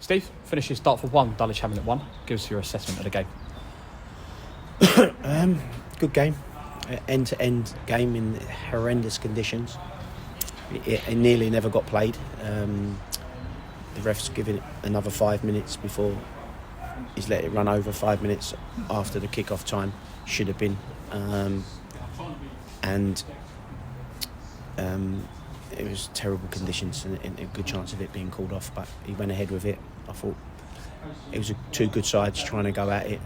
Steve, finishes Dartford 1, Dulwich Hamlet 1. Give us your assessment of the game. Good game. End-to-end game in horrendous conditions. It nearly never got played. The ref's given it another 5 minutes before he's let it run over. 5 minutes after the kick-off time should have been. It was terrible conditions and a good chance of it being called off, but he went ahead with it. I thought it was two good sides trying to go at it.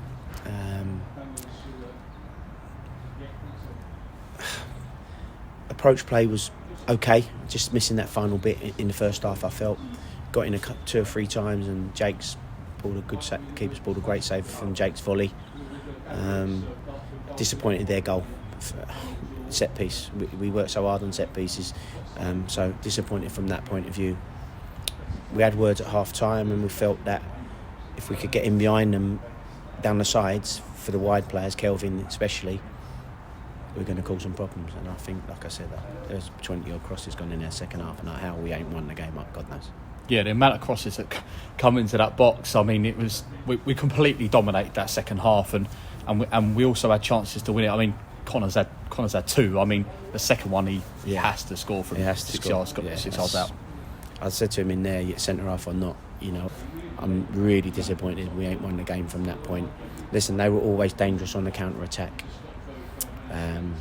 Approach play was okay, just missing that final bit in the first half. I felt got in 2 or 3 times, and Jake's pulled a good the keeper's pulled a great save from Jake's volley. Disappointed their goal, set piece. We worked so hard on set pieces, so disappointed from that point of view. We had words at half time, and we felt that if we could get in behind them down the sides for the wide players, Kelvin especially, we're going to cause some problems. And I think, like I said, there's 20 odd crosses gone in their second half, and how we ain't won the game up, God knows. Yeah, the amount of crosses that come into that box, I mean, it was we completely dominated that second half, and we also had chances to win it. I mean, Connor's had 2. I mean, the second one he has to score from 6 yards, got 6 yards out. I said to him in there, centre half or not, I'm really disappointed we ain't won the game from that point. Listen, they were always dangerous on the counter attack. And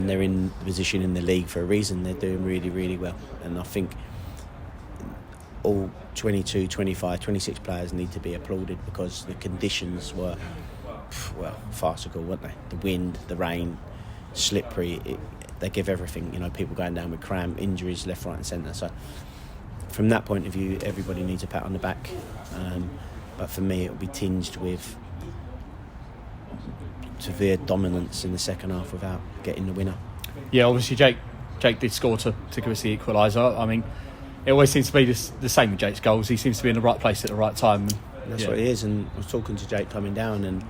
they're in the position in the league for a reason. They're doing really, really well. And I think all 22, 25, 26 players need to be applauded, because the conditions were, farcical, weren't they? The wind, the rain, slippery. They give everything. People going down with cramp, injuries left, right and centre. So from that point of view, everybody needs a pat on the back. But for me, it'll be tinged with severe dominance in the second half without getting the winner. Yeah, obviously Jake did score to give us the equaliser. I mean, it always seems to be the same with Jake's goals. He seems to be in the right place at the right time. That's what it is. And I was talking to Jake coming down, and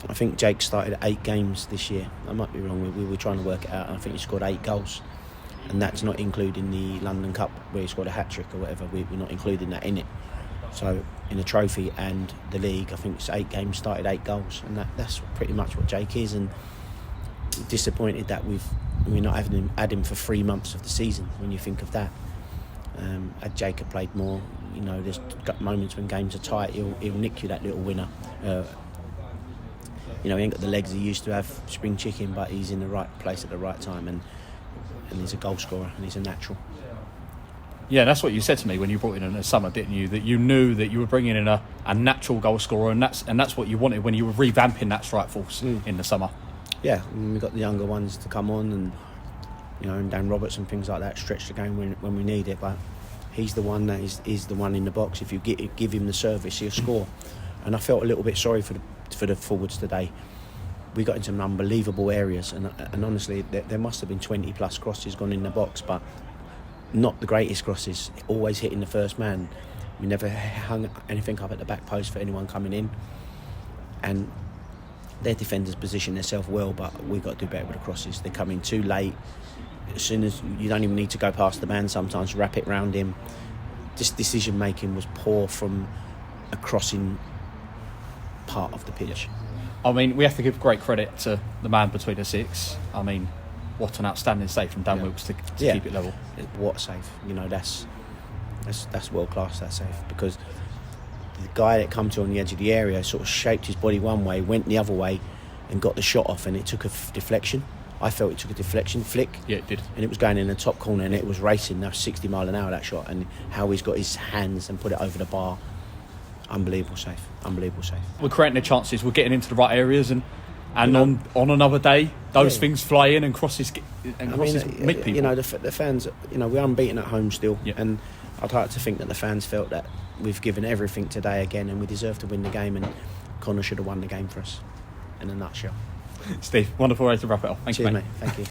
I think Jake started 8 games this year. I might be wrong. We were trying to work it out, and I think he scored 8 goals, and that's not including the London Cup where he scored a hat-trick or whatever. We're not including that in it. So in the trophy and the league, I think it's 8 games, started 8 goals, and that's pretty much what Jake is. And disappointed that we're not having him for 3 months of the season. When you think of that, had Jake played more, there's got moments when games are tight, he'll nick you that little winner. He ain't got the legs he used to have, spring chicken, but he's in the right place at the right time, and he's a goal scorer, and he's a natural. Yeah, that's what you said to me when you brought in the summer, didn't you? That you knew that you were bringing in a natural goal scorer, and that's what you wanted when you were revamping that strike force in the summer. Yeah, and we got the younger ones to come on, and and Dan Roberts and things like that, stretch the game when we need it. But he's the one that is the one in the box. If you give him the service, he'll score. And I felt a little bit sorry for the forwards today. We got into some unbelievable areas, and honestly, there must have been 20 plus crosses gone in the box, but not the greatest crosses, always hitting the first man. We never hung anything up at the back post for anyone coming in, and their defenders position themselves well, but we've got to do better with the crosses. They come in too late. As soon as you don't even need to go past the man sometimes, wrap it round him. Just decision making was poor from a crossing part of the pitch. I mean, we have to give great credit to the man between the 6. I mean, what an outstanding save from Dan Wilkes to keep it level. What a save! That's world class, that save, because the guy that come to on the edge of the area sort of shaped his body one way, went the other way, and got the shot off, and it took a deflection. I felt it took a deflection flick. Yeah, it did. And it was going in the top corner, and it was racing. That was 60 mile an hour, that shot, and how he's got his hands and put it over the bar. Unbelievable save. We're creating the chances. We're getting into the right areas, and on another day, those things fly in and crosses meet people. The fans. We're unbeaten at home still, and I'd like to think that the fans felt that we've given everything today again, and we deserve to win the game. And Connor should have won the game for us. In a nutshell. Steve, wonderful way to wrap it up. Thank you, mate. Thank you.